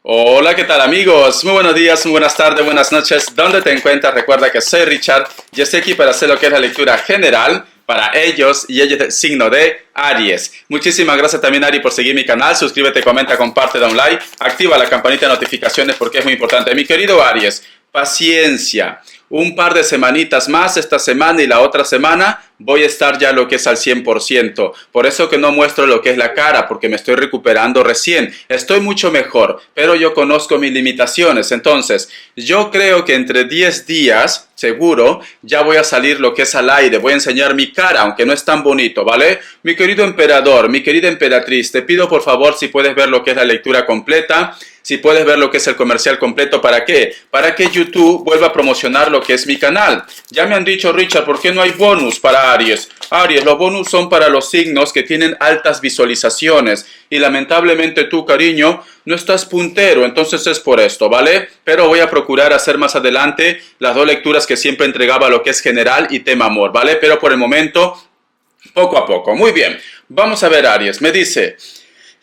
Hola, ¿qué tal amigos? Muy buenos días, muy buenas tardes, buenas noches. ¿Dónde te encuentras? Recuerda que soy Richard y estoy aquí para hacer lo que es la lectura general para ellos y ellos del signo de Aries. Muchísimas gracias también, Ari, por seguir mi canal. Suscríbete, comenta, comparte, da un like, activa la campanita de notificaciones porque es muy importante. Mi querido Aries, paciencia. Un par de semanitas más, esta semana y la otra semana, voy a estar ya lo que es al 100%. Por eso que no muestro lo que es la cara, porque me estoy recuperando recién. Estoy mucho mejor, pero yo conozco mis limitaciones. Entonces, yo creo que entre 10 días, seguro, ya voy a salir lo que es al aire. Voy a enseñar mi cara, aunque no es tan bonito, ¿vale? Mi querido emperador, mi querida emperatriz, te pido por favor si puedes ver lo que es la lectura completa. Si puedes ver lo que es el comercial completo, ¿para qué? Para que YouTube vuelva a promocionar lo que es mi canal. Ya me han dicho, Richard, ¿por qué no hay bonus para Aries? Aries, los bonus son para los signos que tienen altas visualizaciones. Y lamentablemente tú, cariño, no estás puntero, entonces es por esto, ¿vale? Pero voy a procurar hacer más adelante las dos lecturas que siempre entregaba, lo que es general y tema amor, ¿vale? Pero por el momento, poco a poco. Muy bien, vamos a ver Aries. Me dice...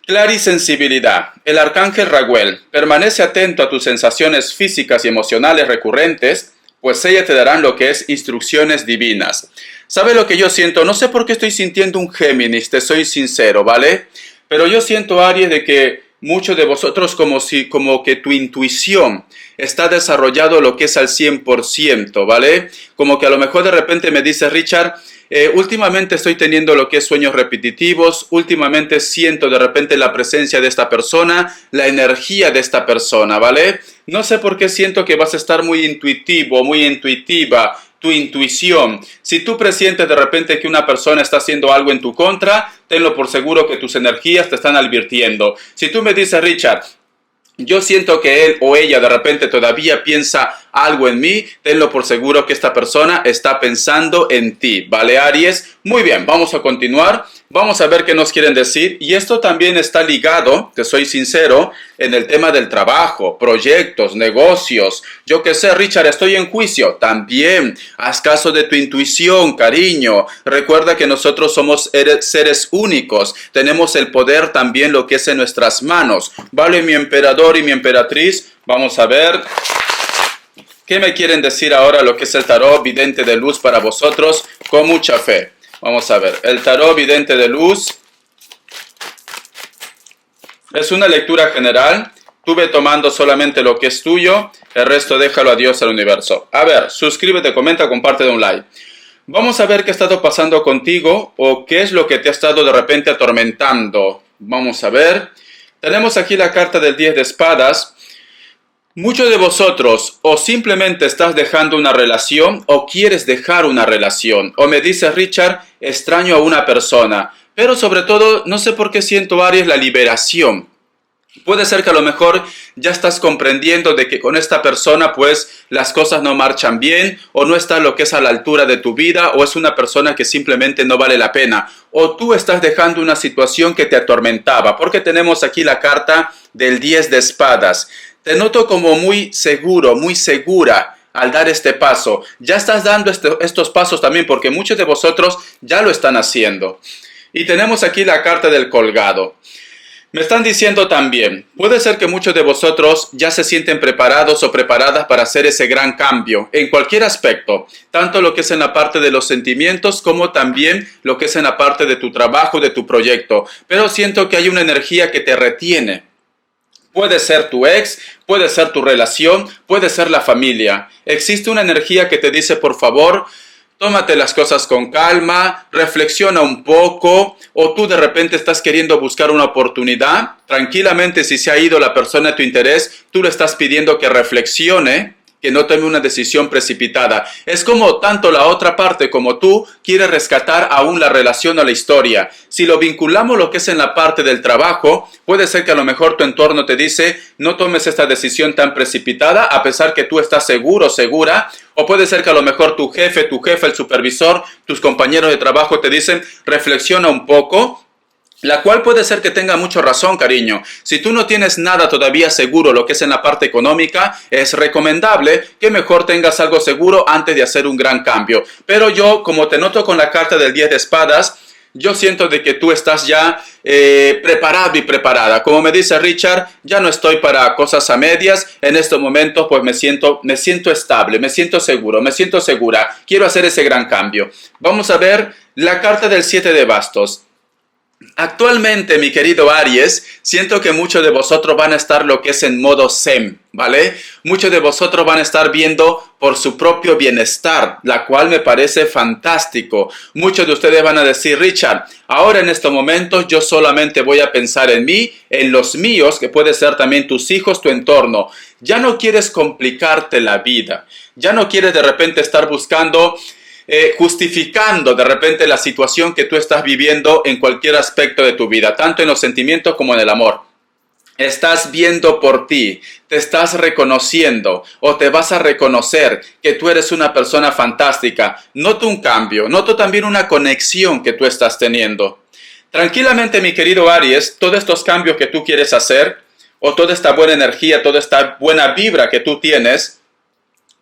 Clarisensibilidad. El arcángel Raguel. Permanece atento a tus sensaciones físicas y emocionales recurrentes, pues ellas te darán lo que es instrucciones divinas. ¿Sabe lo que yo siento? No sé por qué estoy sintiendo un Géminis, te soy sincero, ¿vale? Pero yo siento, Aries, de que muchos de vosotros como que tu intuición está desarrollado lo que es al 100%, ¿vale? Como que a lo mejor de repente me dice Richard... últimamente estoy teniendo lo que es sueños repetitivos, últimamente siento de repente la presencia de esta persona, la energía de esta persona, ¿vale? No sé por qué siento que vas a estar muy intuitivo, muy intuitiva, tu intuición. Si tú presientes de repente que una persona está haciendo algo en tu contra, tenlo por seguro que tus energías te están advirtiendo. Si tú me dices, Richard, yo siento que él o ella de repente todavía piensa algo en mí, tenlo por seguro que esta persona está pensando en ti, ¿vale, Aries? Muy bien, vamos a continuar, vamos a ver qué nos quieren decir, y esto también está ligado, te soy sincero, en el tema del trabajo, proyectos, negocios. Yo que sé, Richard, estoy en juicio, también, haz caso de tu intuición, cariño, recuerda que nosotros somos seres únicos, tenemos el poder también lo que es en nuestras manos, ¿vale, mi emperador y mi emperatriz? Vamos a ver... ¿Qué me quieren decir ahora lo que es el tarot vidente de luz para vosotros con mucha fe? Vamos a ver, el tarot vidente de luz es una lectura general. Tuve tomando solamente lo que es tuyo, el resto déjalo a Dios, al universo. A ver, suscríbete, comenta, comparte, de un like. Vamos a ver qué ha estado pasando contigo o qué es lo que te ha estado de repente atormentando. Vamos a ver. Tenemos aquí la carta del 10 de espadas. Muchos de vosotros o simplemente estás dejando una relación o quieres dejar una relación. O me dices, Richard, extraño a una persona. Pero sobre todo, no sé por qué siento, Aries, la liberación. Puede ser que a lo mejor ya estás comprendiendo de que con esta persona pues las cosas no marchan bien o no está lo que es a la altura de tu vida o es una persona que simplemente no vale la pena. O tú estás dejando una situación que te atormentaba porque tenemos aquí la carta del 10 de espadas. Te noto como muy seguro, muy segura al dar este paso. Ya estás dando estos pasos también porque muchos de vosotros ya lo están haciendo. Y tenemos aquí la carta del colgado. Me están diciendo también, puede ser que muchos de vosotros ya se sienten preparados o preparadas para hacer ese gran cambio en cualquier aspecto, tanto lo que es en la parte de los sentimientos como también lo que es en la parte de tu trabajo, de tu proyecto. Pero siento que hay una energía que te retiene. Puede ser tu ex, puede ser tu relación, puede ser la familia. Existe una energía que te dice, por favor, tómate las cosas con calma, reflexiona un poco, o tú de repente estás queriendo buscar una oportunidad. Tranquilamente, si se ha ido la persona de tu interés, tú le estás pidiendo que reflexione, que no tome una decisión precipitada. Es como tanto la otra parte como tú quieres rescatar aún la relación o la historia. Si lo vinculamos lo que es en la parte del trabajo, puede ser que a lo mejor tu entorno te dice no tomes esta decisión tan precipitada a pesar que tú estás seguro, segura. O puede ser que a lo mejor tu jefe, el supervisor, tus compañeros de trabajo te dicen reflexiona un poco. La cual puede ser que tenga mucha razón, cariño. Si tú no tienes nada todavía seguro lo que es en la parte económica, es recomendable que mejor tengas algo seguro antes de hacer un gran cambio. Pero yo, como te noto con la carta del 10 de espadas, yo siento de que tú estás ya preparado y preparada. Como me dice Richard, ya no estoy para cosas a medias. En estos momentos pues me siento estable, me siento seguro, me siento segura. Quiero hacer ese gran cambio. Vamos a ver la carta del 7 de bastos. Actualmente, mi querido Aries, siento que muchos de vosotros van a estar lo que es en modo zen, ¿vale? Muchos de vosotros van a estar viendo por su propio bienestar, la cual me parece fantástico. Muchos de ustedes van a decir, Richard, ahora en estos momentos yo solamente voy a pensar en mí, en los míos, que puede ser también tus hijos, tu entorno. Ya no quieres complicarte la vida, ya no quieres de repente estar buscando justificando de repente la situación que tú estás viviendo en cualquier aspecto de tu vida, tanto en los sentimientos como en el amor. Estás viendo por ti, te estás reconociendo o te vas a reconocer que tú eres una persona fantástica. Noto un cambio, noto también una conexión que tú estás teniendo. Tranquilamente, mi querido Aries, todos estos cambios que tú quieres hacer o toda esta buena energía, toda esta buena vibra que tú tienes,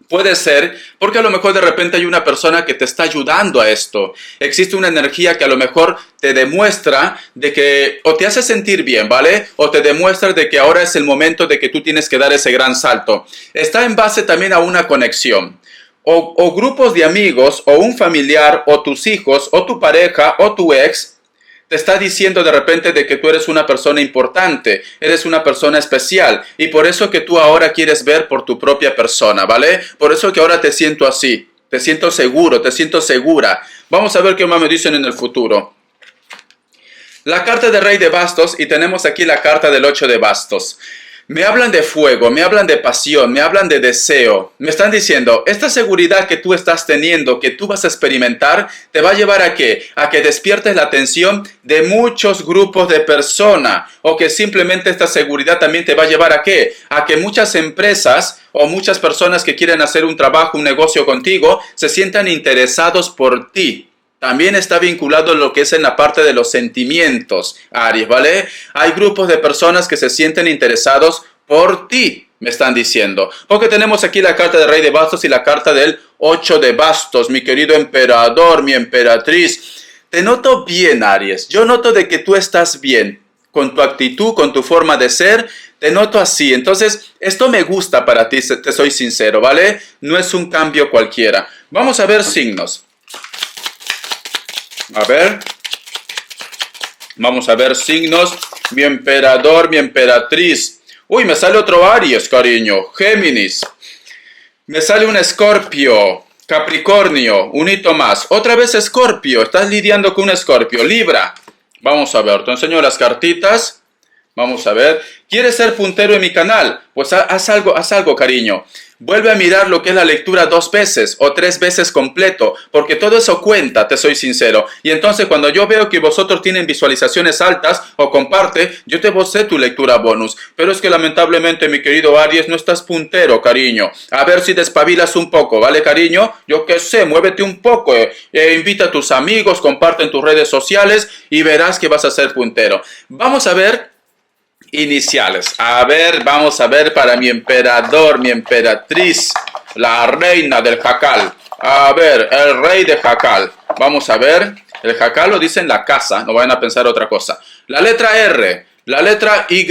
puede ser porque a lo mejor de repente hay una persona que te está ayudando a esto. Existe una energía que a lo mejor te demuestra de que, o te hace sentir bien, ¿vale? O te demuestra de que ahora es el momento de que tú tienes que dar ese gran salto. Está en base también a una conexión. O grupos de amigos, o un familiar, o tus hijos, o tu pareja, o tu ex, te está diciendo de repente de que tú eres una persona importante, eres una persona especial, y por eso que tú ahora quieres ver por tu propia persona, ¿vale? Por eso que ahora te siento así, te siento seguro, te siento segura. Vamos a ver qué más me dicen en el futuro. La carta del Rey de Bastos, y tenemos aquí la carta del 8 de Bastos. Me hablan de fuego, me hablan de pasión, me hablan de deseo. Me están diciendo, esta seguridad que tú estás teniendo, que tú vas a experimentar, te va a llevar ¿a qué? A que despiertes la atención de muchos grupos de personas. O que simplemente esta seguridad también te va a llevar ¿a qué? A que muchas empresas o muchas personas que quieren hacer un trabajo, un negocio contigo, se sientan interesados por ti. También está vinculado a lo que es en la parte de los sentimientos, Aries, ¿vale? Hay grupos de personas que se sienten interesados por ti, me están diciendo. Porque tenemos aquí la carta del Rey de Bastos y la carta del 8 de Bastos, mi querido emperador, mi emperatriz. Te noto bien, Aries. Yo noto de que tú estás bien con tu actitud, con tu forma de ser. Te noto así. Entonces, esto me gusta para ti, te soy sincero, ¿vale? No es un cambio cualquiera. Vamos a ver signos. A ver, vamos a ver signos, mi emperador, mi emperatriz. Uy, me sale otro Aries, cariño, Géminis. Me sale un Escorpio, Capricornio, un hito más. Otra vez Escorpio, estás lidiando con un Escorpio, Libra. Vamos a ver, te enseño las cartitas. Vamos a ver, ¿quieres ser puntero en mi canal? Pues haz algo, cariño. Vuelve a mirar lo que es la lectura 2 veces o 3 veces completo, porque todo eso cuenta, te soy sincero. Y entonces cuando yo veo que vosotros tienen visualizaciones altas o comparte, yo te vocé tu lectura bonus. Pero es que lamentablemente, mi querido Aries, no estás puntero, cariño. A ver si despabilas un poco, ¿vale, cariño? Yo qué sé, muévete un poco. Invita a tus amigos, comparte en tus redes sociales y verás que vas a ser puntero. Vamos a ver iniciales. A ver, vamos a ver para mi emperador, mi emperatriz, la reina del jacal. A ver, el rey de jacal. Vamos a ver, el jacal lo dice en la casa, no vayan a pensar otra cosa. La letra R, la letra Y,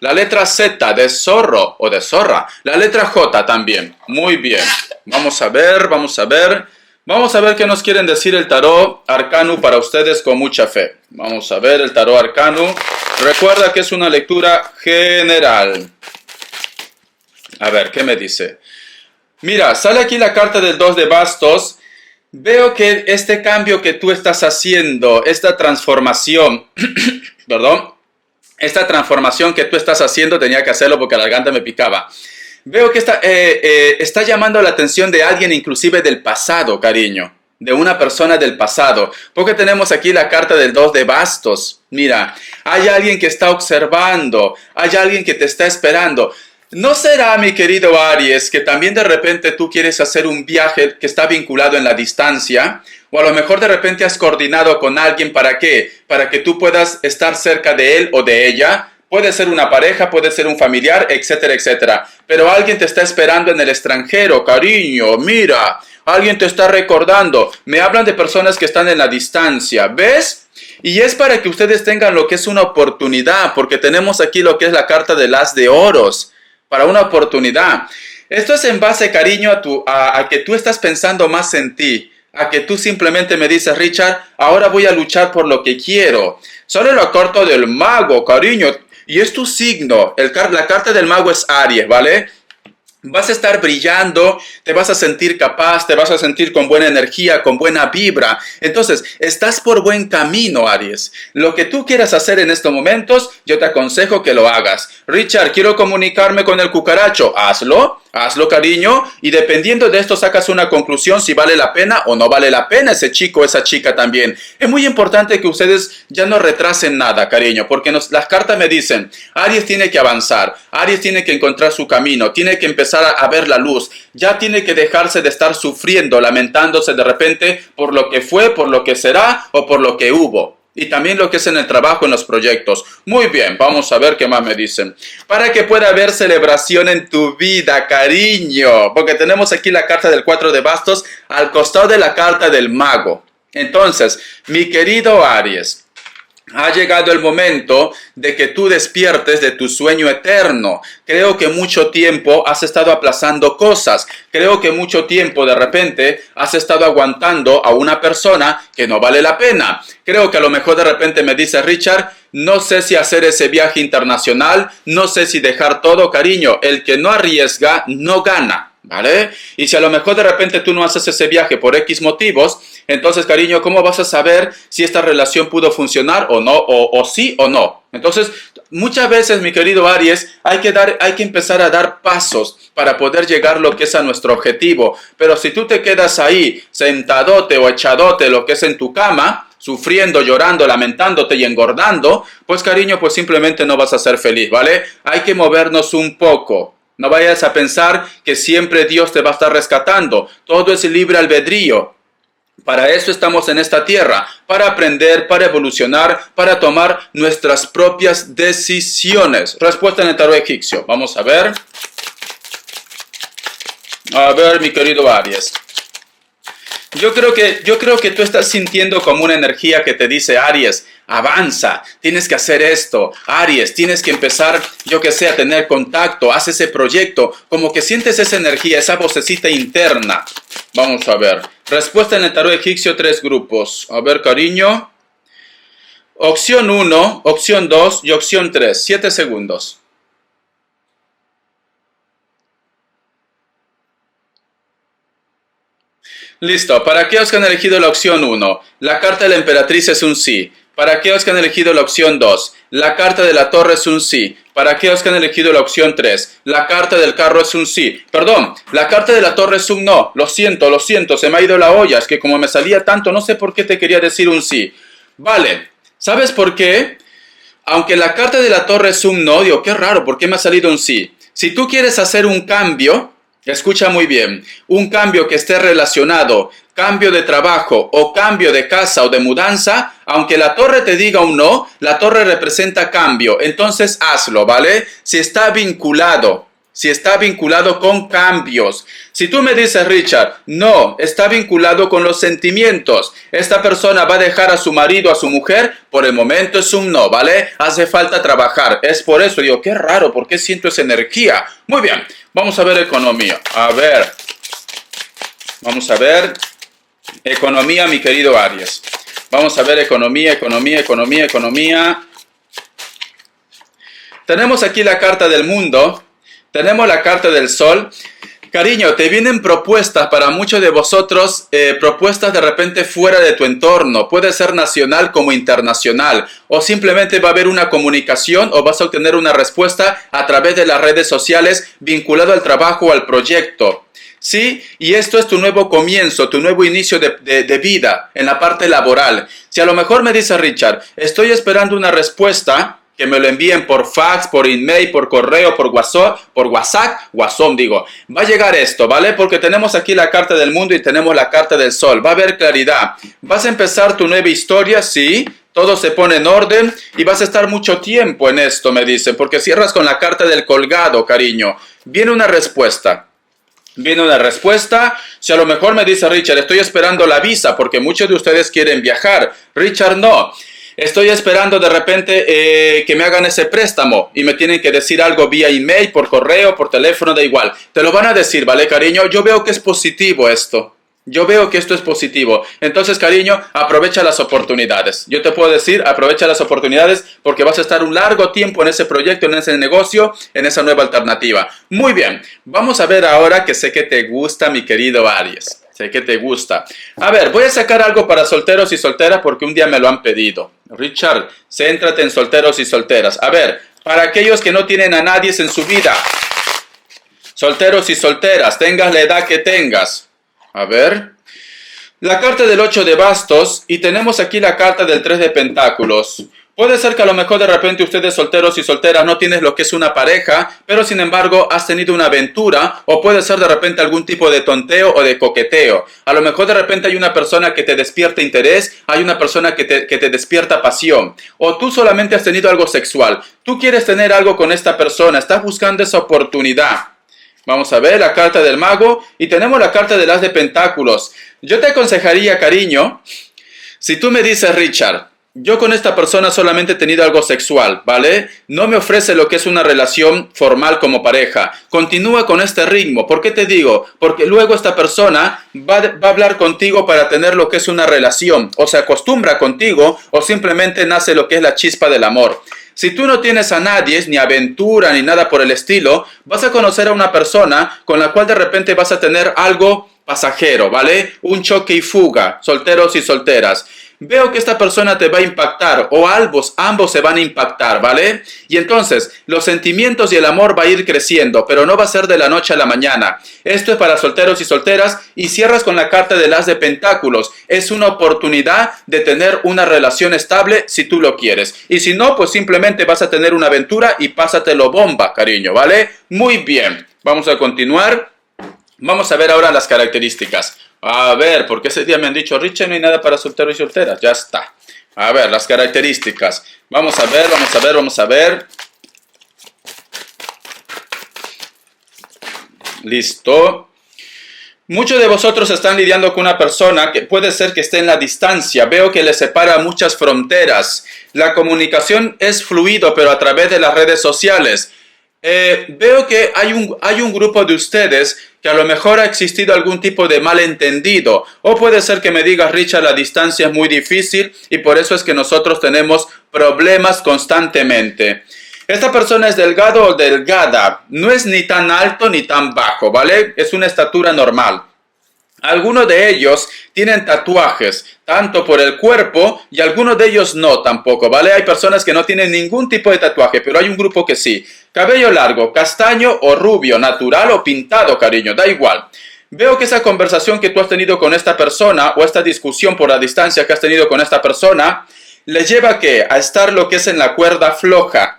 la letra Z de zorro o de zorra, la letra J también. Muy bien. Vamos a ver, vamos a ver. Vamos a ver qué nos quieren decir el tarot arcano para ustedes con mucha fe. Vamos a ver el tarot arcano. Recuerda que es una lectura general. A ver, ¿qué me dice? Mira, sale aquí la carta del 2 de bastos. Veo que este cambio que tú estás haciendo, esta transformación, perdón, esta transformación que tú estás haciendo, tenía que hacerlo porque la garganta me picaba. Veo que está llamando la atención de alguien inclusive del pasado, cariño. De una persona del pasado. Porque tenemos aquí la carta del 2 de bastos. Mira, hay alguien que está observando. Hay alguien que te está esperando. ¿No será, mi querido Aries, que también de repente tú quieres hacer un viaje que está vinculado en la distancia? O a lo mejor de repente has coordinado con alguien, ¿para qué? Para que tú puedas estar cerca de él o de ella, Puede ser una pareja, puede ser un familiar, etcétera, etcétera. Pero alguien te está esperando en el extranjero, cariño, mira. Alguien te está recordando. Me hablan de personas que están en la distancia, ¿ves? Y es para que ustedes tengan lo que es una oportunidad, porque tenemos aquí lo que es la carta del as de oros, para una oportunidad. Esto es en base, cariño, a que tú estás pensando más en ti, a que tú simplemente me dices, Richard, ahora voy a luchar por lo que quiero. Solo la carta del mago, cariño, y es tu signo. La carta del mago es Aries, ¿vale? Vas a estar brillando, te vas a sentir capaz, te vas a sentir con buena energía, con buena vibra. Entonces, estás por buen camino, Aries. Lo que tú quieras hacer en estos momentos, yo te aconsejo que lo hagas. Richard, quiero comunicarme con el cucaracho. Hazlo, cariño, y dependiendo de esto sacas una conclusión si vale la pena o no vale la pena ese chico o esa chica también. Es muy importante que ustedes ya no retrasen nada, cariño, porque las cartas me dicen, Aries tiene que avanzar, Aries tiene que encontrar su camino, tiene que empezar a ver la luz, ya tiene que dejarse de estar sufriendo, lamentándose de repente por lo que fue, por lo que será o por lo que hubo. Y también lo que es en el trabajo, en los proyectos. Muy bien, vamos a ver qué más me dicen. Para que pueda haber celebración en tu vida, cariño. Porque tenemos aquí la carta del 4 de bastos al costado de la carta del mago. Entonces, mi querido Aries, ha llegado el momento de que tú despiertes de tu sueño eterno. Creo que mucho tiempo has estado aplazando cosas. Creo que mucho tiempo de repente has estado aguantando a una persona que no vale la pena. Creo que a lo mejor de repente me dice Richard, no sé si hacer ese viaje internacional, no sé si dejar todo, cariño. El que no arriesga no gana. ¿Vale? Y si a lo mejor de repente tú no haces ese viaje por X motivos, entonces, cariño, ¿cómo vas a saber si esta relación pudo funcionar o no, o sí o no? Entonces, muchas veces, mi querido Aries, hay que empezar a dar pasos para poder llegar lo que es a nuestro objetivo. Pero si tú te quedas ahí, sentadote o echadote, lo que es en tu cama, sufriendo, llorando, lamentándote y engordando, pues, cariño, pues simplemente no vas a ser feliz, ¿vale? Hay que movernos un poco. No vayas a pensar que siempre Dios te va a estar rescatando. Todo es libre albedrío. Para eso estamos en esta tierra, para aprender, para evolucionar, para tomar nuestras propias decisiones. Respuesta en el tarot egipcio. Vamos a ver. A ver, mi querido Aries. Yo creo que tú estás sintiendo como una energía que te dice, Aries, avanza, tienes que hacer esto. Aries, tienes que empezar, yo que sé, a tener contacto, haz ese proyecto. Como que sientes esa energía, esa vocecita interna. Vamos a ver. Respuesta en el tarot egipcio, 3 grupos. A ver, cariño. Opción 1, opción 2 y opción 3. 7 segundos. Listo, para aquellos que han elegido la opción 1, la carta de la emperatriz es un sí. Para aquellos que han elegido la opción 2, la carta de la torre es un sí. Para aquellos que han elegido la opción 3, la carta del carro es un sí. Perdón, la carta de la torre es un no. Lo siento, se me ha ido la olla. Es que como me salía tanto, no sé por qué te quería decir un sí. Vale, ¿sabes por qué? Aunque la carta de la torre es un no, digo, qué raro, ¿por qué me ha salido un sí? Si tú quieres hacer un cambio, escucha muy bien, un cambio que esté relacionado, cambio de trabajo o cambio de casa o de mudanza, aunque la torre te diga un no, la torre representa cambio, entonces hazlo, ¿vale? Si está vinculado con cambios. Si tú me dices, Richard, no, está vinculado con los sentimientos, esta persona va a dejar a su marido, a su mujer, por el momento es un no, ¿vale? Hace falta trabajar, es por eso, digo, qué raro, ¿por qué siento esa energía? Muy bien, vamos a ver economía, vamos a ver economía, mi querido Aries. Vamos a ver economía. Tenemos aquí la carta del mundo. Tenemos la carta del sol. Cariño, te vienen propuestas para muchos de vosotros, propuestas de repente fuera de tu entorno. Puede ser nacional como internacional. O simplemente va a haber una comunicación o vas a obtener una respuesta a través de las redes sociales vinculado al trabajo o al proyecto. ¿Sí? Y esto es tu nuevo comienzo, tu nuevo inicio de vida en la parte laboral. Si a lo mejor me dice Richard, estoy esperando una respuesta, que me lo envíen por fax, por email, por correo, por WhatsApp, va a llegar esto, ¿vale? Porque tenemos aquí la carta del mundo y tenemos la carta del sol. Va a haber claridad. ¿Vas a empezar tu nueva historia? Sí. todo se pone en orden y vas a estar mucho tiempo en esto, me dicen, porque cierras con la carta del colgado, cariño. Viene una respuesta. Viene una respuesta. Si a lo mejor me dice Richard, estoy esperando la visa porque muchos de ustedes quieren viajar. Richard, no. Estoy esperando de repente que me hagan ese préstamo y me tienen que decir algo vía email, por correo, por teléfono, da igual. Te lo van a decir, ¿vale, cariño? Yo veo que es positivo esto. Yo veo que esto es positivo. Entonces, cariño, aprovecha las oportunidades. Yo te puedo decir, aprovecha las oportunidades porque vas a estar un largo tiempo en ese proyecto, en ese negocio, en esa nueva alternativa. Muy bien, vamos a ver ahora que sé que te gusta, mi querido Aries. Sé que te gusta. A ver, voy a sacar algo para solteros y solteras porque un día me lo han pedido. Richard, céntrate en solteros y solteras. A ver, para aquellos que no tienen a nadie en su vida. Solteros y solteras, tengas la edad que tengas. A ver. La carta del 8 de bastos y tenemos aquí la carta del 3 de pentáculos. Puede ser que a lo mejor de repente ustedes solteros y solteras no tienes lo que es una pareja, pero sin embargo has tenido una aventura o puede ser de repente algún tipo de tonteo o de coqueteo. A lo mejor de repente hay una persona que te despierta interés, hay una persona que te despierta pasión o tú solamente has tenido algo sexual. Tú quieres tener algo con esta persona, estás buscando esa oportunidad. Vamos a ver la carta del mago y tenemos la carta del as de pentáculos. Yo te aconsejaría, cariño, si tú me dices, Richard, yo con esta persona solamente he tenido algo sexual, ¿vale? No me ofrece lo que es una relación formal como pareja. Continúa con este ritmo. ¿Por qué te digo? Porque luego esta persona va a hablar contigo para tener lo que es una relación. O se acostumbra contigo o simplemente nace lo que es la chispa del amor. Si tú no tienes a nadie, ni aventura, ni nada por el estilo, vas a conocer a una persona con la cual de repente vas a tener algo pasajero, ¿vale? Un choque y fuga, solteros y solteras. Veo que esta persona te va a impactar o ambos se van a impactar, ¿vale? Y entonces los sentimientos y el amor va a ir creciendo, pero no va a ser de la noche a la mañana. Esto es para solteros y solteras y cierras con la carta del as de pentáculos. Es una oportunidad de tener una relación estable si tú lo quieres. Y si no, pues simplemente vas a tener una aventura y pásatelo bomba, cariño, ¿vale? Muy bien, vamos a continuar. Vamos a ver ahora las características. A ver, porque ese día me han dicho, Richard, no hay nada para solteros y solteras. Ya está. A ver, las características. Vamos a ver, vamos a ver, vamos a ver. Listo. Muchos de vosotros están lidiando con una persona que puede ser que esté en la distancia. Veo que le separa muchas fronteras. La comunicación es fluido, pero a través de las redes sociales. Veo que hay un grupo de ustedes que a lo mejor ha existido algún tipo de malentendido o puede ser que me digas, Richard, la distancia es muy difícil y por eso es que nosotros tenemos problemas constantemente. Esta persona es delgado o delgada, no es ni tan alto ni tan bajo, ¿vale? Es una estatura normal. Algunos de ellos tienen tatuajes, tanto por el cuerpo y algunos de ellos no tampoco, ¿vale? Hay personas que no tienen ningún tipo de tatuaje, pero hay un grupo que sí. Cabello largo, castaño o rubio, natural o pintado, cariño, da igual. Veo que esa conversación que tú has tenido con esta persona o esta discusión por la distancia que has tenido con esta persona, le lleva ¿a qué? A estar lo que es en la cuerda floja.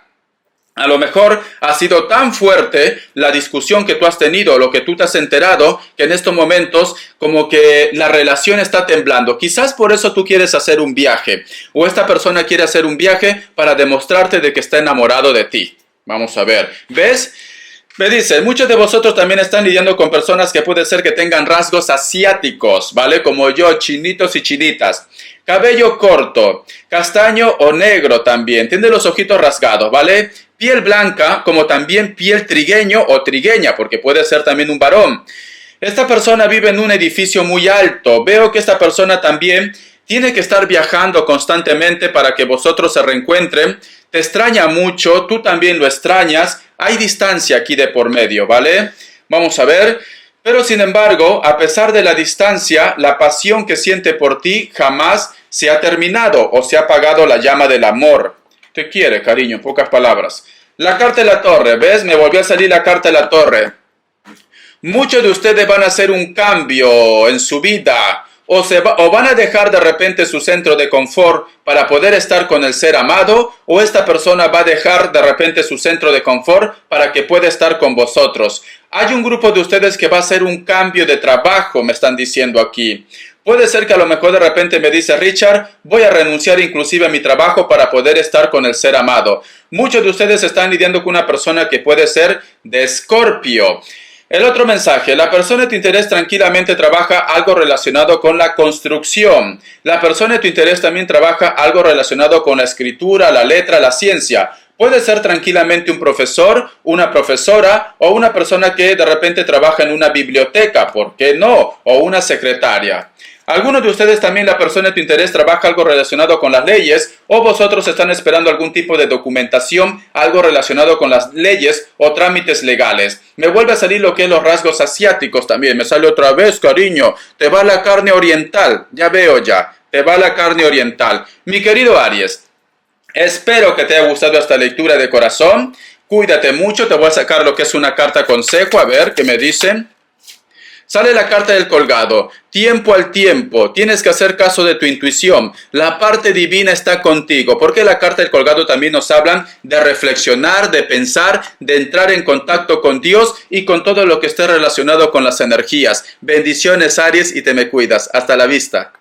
A lo mejor ha sido tan fuerte la discusión que tú has tenido, lo que tú te has enterado, que en estos momentos como que la relación está temblando. Quizás por eso tú quieres hacer un viaje, o esta persona quiere hacer un viaje para demostrarte de que está enamorado de ti. Vamos a ver, ¿ves? Me dice, muchos de vosotros también están lidiando con personas que puede ser que tengan rasgos asiáticos, ¿vale? Como yo, chinitos y chinitas. Cabello corto, castaño o negro también. Tiene los ojitos rasgados, ¿vale? Piel blanca, como también piel trigueño o trigueña, porque puede ser también un varón. Esta persona vive en un edificio muy alto. Veo que esta persona también tiene que estar viajando constantemente para que vosotros se reencuentren. Te extraña mucho, tú también lo extrañas. Hay distancia aquí de por medio, ¿vale? Vamos a ver. Pero sin embargo, a pesar de la distancia, la pasión que siente por ti jamás se ha terminado o se ha apagado la llama del amor. Te quiere, cariño, en pocas palabras. La carta de la torre, ¿ves? Me volvió a salir la carta de la torre. Muchos de ustedes van a hacer un cambio en su vida o van a dejar de repente su centro de confort para poder estar con el ser amado, o esta persona va a dejar de repente su centro de confort para que pueda estar con vosotros. Hay un grupo de ustedes que va a hacer un cambio de trabajo, me están diciendo aquí. Puede ser que a lo mejor de repente me dice, Richard, voy a renunciar inclusive a mi trabajo para poder estar con el ser amado. Muchos de ustedes están lidiando con una persona que puede ser de Escorpio. El otro mensaje, la persona de tu interés tranquilamente trabaja algo relacionado con la construcción. La persona de tu interés también trabaja algo relacionado con la escritura, la letra, la ciencia. Puede ser tranquilamente un profesor, una profesora o una persona que de repente trabaja en una biblioteca, ¿por qué no? O una secretaria. Algunos de ustedes también, la persona de tu interés, trabaja algo relacionado con las leyes, o vosotros están esperando algún tipo de documentación, algo relacionado con las leyes o trámites legales. Me vuelve a salir lo que es los rasgos asiáticos también. Me sale otra vez, cariño. Te va la carne oriental. Ya veo ya. Te va la carne oriental. Mi querido Aries, espero que te haya gustado esta lectura de corazón. Cuídate mucho. Te voy a sacar lo que es una carta consejo. A ver, ¿qué me dicen? Sale la carta del colgado. Tiempo al tiempo. Tienes que hacer caso de tu intuición. La parte divina está contigo. Porque la carta del colgado también nos hablan de reflexionar, de pensar, de entrar en contacto con Dios y con todo lo que esté relacionado con las energías. Bendiciones, Aries, y te me cuidas. Hasta la vista.